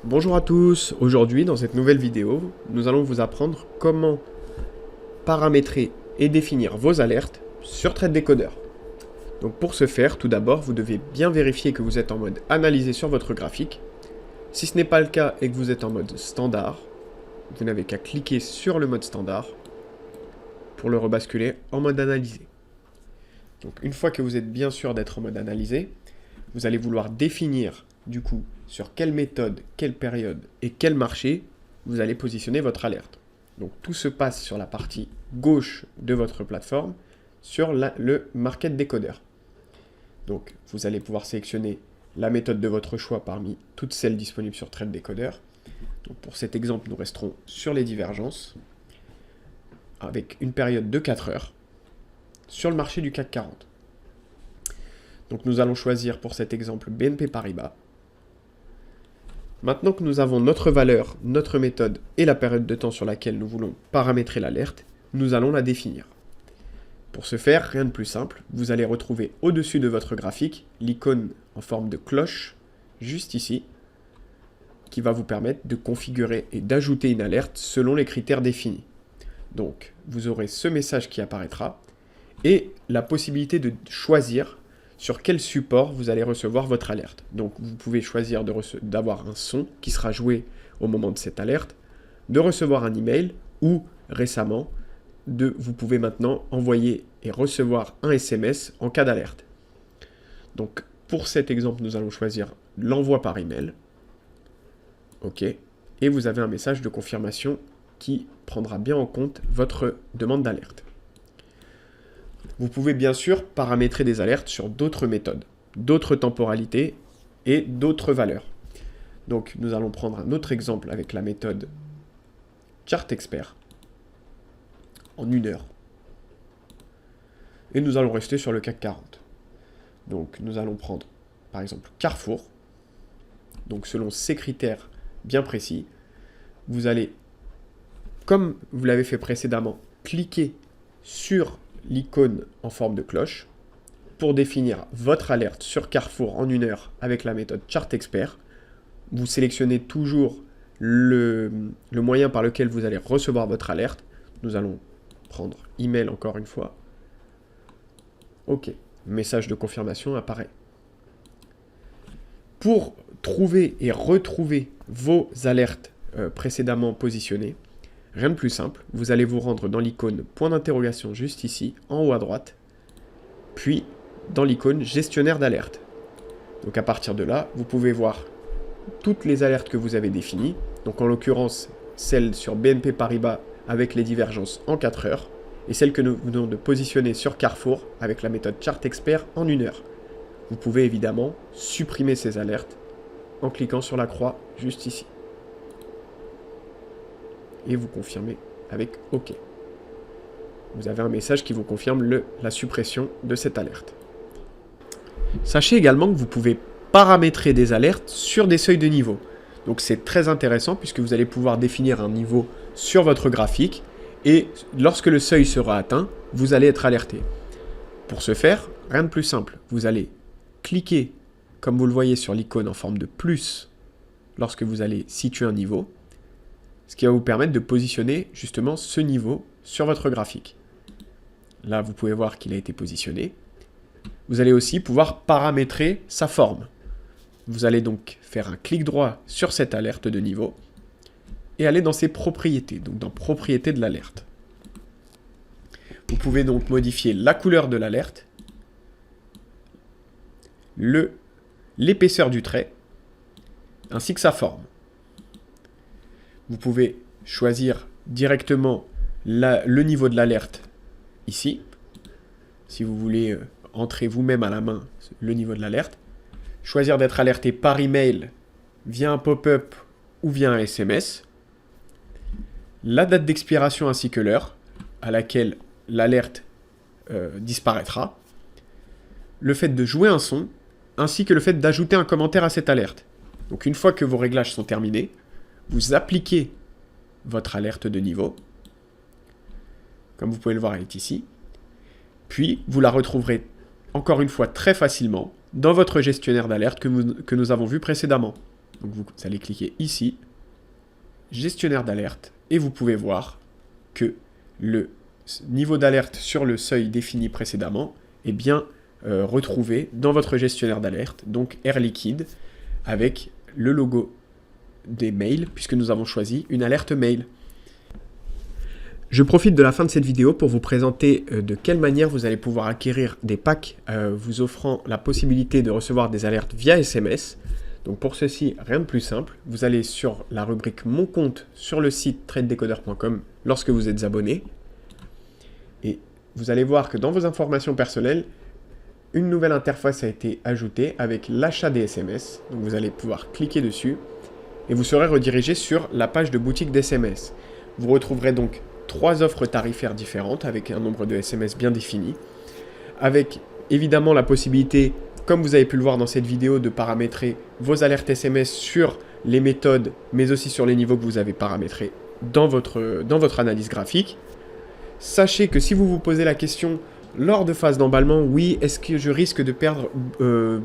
Bonjour à tous, aujourd'hui dans cette nouvelle vidéo, nous allons vous apprendre comment paramétrer et définir vos alertes sur ThreadDecoder. Donc pour ce faire, tout d'abord, vous devez bien vérifier que vous êtes en mode analysé sur votre graphique. Si ce n'est pas le cas et que vous êtes en mode standard, vous n'avez qu'à cliquer sur le mode standard pour le rebasculer en mode analysé. Donc une fois que vous êtes bien sûr d'être en mode analysé, vous allez vouloir définir du coup sur quelle méthode, quelle période et quel marché vous allez positionner votre alerte. Donc tout se passe sur la partie gauche de votre plateforme, sur le Market Decoder. Donc vous allez pouvoir sélectionner la méthode de votre choix parmi toutes celles disponibles sur ThreadDecoder. Donc pour cet exemple, nous resterons sur les divergences, avec une période de 4 heures, sur le marché du CAC 40. Donc nous allons choisir pour cet exemple BNP Paribas. Maintenant que nous avons notre valeur, notre méthode et la période de temps sur laquelle nous voulons paramétrer l'alerte, nous allons la définir. Pour ce faire, rien de plus simple, vous allez retrouver au-dessus de votre graphique l'icône en forme de cloche, juste ici, qui va vous permettre de configurer et d'ajouter une alerte selon les critères définis. Donc, vous aurez ce message qui apparaîtra et la possibilité de choisir sur quel support vous allez recevoir votre alerte. Donc vous pouvez choisir d'avoir un son qui sera joué au moment de cette alerte, de recevoir un email ou récemment, vous pouvez maintenant envoyer et recevoir un SMS en cas d'alerte. Donc pour cet exemple, nous allons choisir l'envoi par email. OK. Et vous avez un message de confirmation qui prendra bien en compte votre demande d'alerte. Vous pouvez bien sûr paramétrer des alertes sur d'autres méthodes, d'autres temporalités et d'autres valeurs. Donc nous allons prendre un autre exemple avec la méthode Chart Expert en 1 heure. Et nous allons rester sur le CAC 40. Donc nous allons prendre par exemple Carrefour. Donc selon ces critères bien précis, vous allez, comme vous l'avez fait précédemment, cliquer sur l'icône en forme de cloche pour définir votre alerte sur Carrefour en 1 heure avec la méthode Chart Expert. Vous sélectionnez toujours le moyen par lequel vous allez recevoir votre alerte. Nous allons prendre email encore une fois. OK, message de confirmation apparaît. Pour trouver et retrouver vos alertes précédemment positionnées, rien de plus simple, vous allez vous rendre dans l'icône point d'interrogation juste ici, en haut à droite, puis dans l'icône gestionnaire d'alerte. Donc à partir de là, vous pouvez voir toutes les alertes que vous avez définies, donc en l'occurrence celle sur BNP Paribas avec les divergences en 4 heures, et celle que nous venons de positionner sur Carrefour avec la méthode Chart Expert en 1 heure. Vous pouvez évidemment supprimer ces alertes en cliquant sur la croix juste ici. Et vous confirmez avec OK. Vous avez un message qui vous confirme la suppression de cette alerte. Sachez également que vous pouvez paramétrer des alertes sur des seuils de niveau. Donc c'est très intéressant puisque vous allez pouvoir définir un niveau sur votre graphique et lorsque le seuil sera atteint, vous allez être alerté. Pour ce faire, rien de plus simple. Vous allez cliquer, comme vous le voyez sur l'icône en forme de plus, lorsque vous allez situer un niveau, ce qui va vous permettre de positionner justement ce niveau sur votre graphique. Là, vous pouvez voir qu'il a été positionné. Vous allez aussi pouvoir paramétrer sa forme. Vous allez donc faire un clic droit sur cette alerte de niveau et aller dans ses propriétés, donc dans propriétés de l'alerte. Vous pouvez donc modifier la couleur de l'alerte, l'épaisseur du trait, ainsi que sa forme. Vous pouvez choisir directement le niveau de l'alerte ici. Si vous voulez entrer vous-même à la main le niveau de l'alerte. Choisir d'être alerté par email via un pop-up ou via un SMS. La date d'expiration ainsi que l'heure à laquelle l'alerte disparaîtra. Le fait de jouer un son ainsi que le fait d'ajouter un commentaire à cette alerte. Donc une fois que vos réglages sont terminés, vous appliquez votre alerte de niveau. Comme vous pouvez le voir, elle est ici. Puis, vous la retrouverez encore une fois très facilement dans votre gestionnaire d'alerte que nous avons vu précédemment. Donc vous allez cliquer ici, gestionnaire d'alerte, et vous pouvez voir que le niveau d'alerte sur le seuil défini précédemment est bien retrouvé dans votre gestionnaire d'alerte, donc Air Liquide, avec le logo des mails, puisque nous avons choisi une alerte mail. Je profite de la fin de cette vidéo pour vous présenter de quelle manière vous allez pouvoir acquérir des packs vous offrant la possibilité de recevoir des alertes via SMS. Donc pour ceci, rien de plus simple, vous allez sur la rubrique Mon compte sur le site tradedecoder.com lorsque vous êtes abonné. Et vous allez voir que dans vos informations personnelles, une nouvelle interface a été ajoutée avec l'achat des SMS. Donc vous allez pouvoir cliquer dessus et vous serez redirigé sur la page de boutique d'SMS. Vous retrouverez donc 3 offres tarifaires différentes avec un nombre de SMS bien défini, avec évidemment la possibilité, comme vous avez pu le voir dans cette vidéo, de paramétrer vos alertes SMS sur les méthodes, mais aussi sur les niveaux que vous avez paramétrés dans votre analyse graphique. Sachez que si vous vous posez la question lors de phase d'emballement, oui, est-ce que je risque de perdre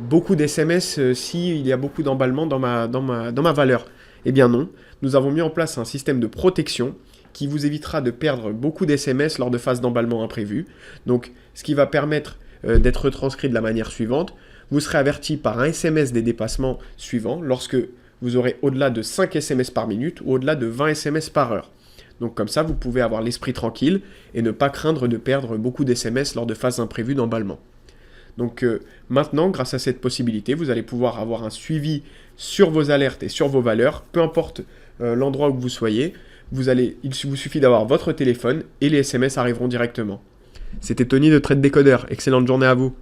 beaucoup d'SMS s'il y a beaucoup d'emballement dans ma valeur? Eh bien non, nous avons mis en place un système de protection qui vous évitera de perdre beaucoup d'SMS lors de phases d'emballement imprévues. Donc, ce qui va permettre d'être retranscrit de la manière suivante. Vous serez averti par un SMS des dépassements suivants lorsque vous aurez au-delà de 5 SMS par minute ou au-delà de 20 SMS par heure. Donc comme ça, vous pouvez avoir l'esprit tranquille et ne pas craindre de perdre beaucoup d'SMS lors de phases imprévues d'emballement. Donc maintenant, grâce à cette possibilité, vous allez pouvoir avoir un suivi sur vos alertes et sur vos valeurs, peu importe l'endroit où vous soyez. Il vous suffit d'avoir votre téléphone et les SMS arriveront directement. C'était Tony de Trade Decoder. Excellente journée à vous.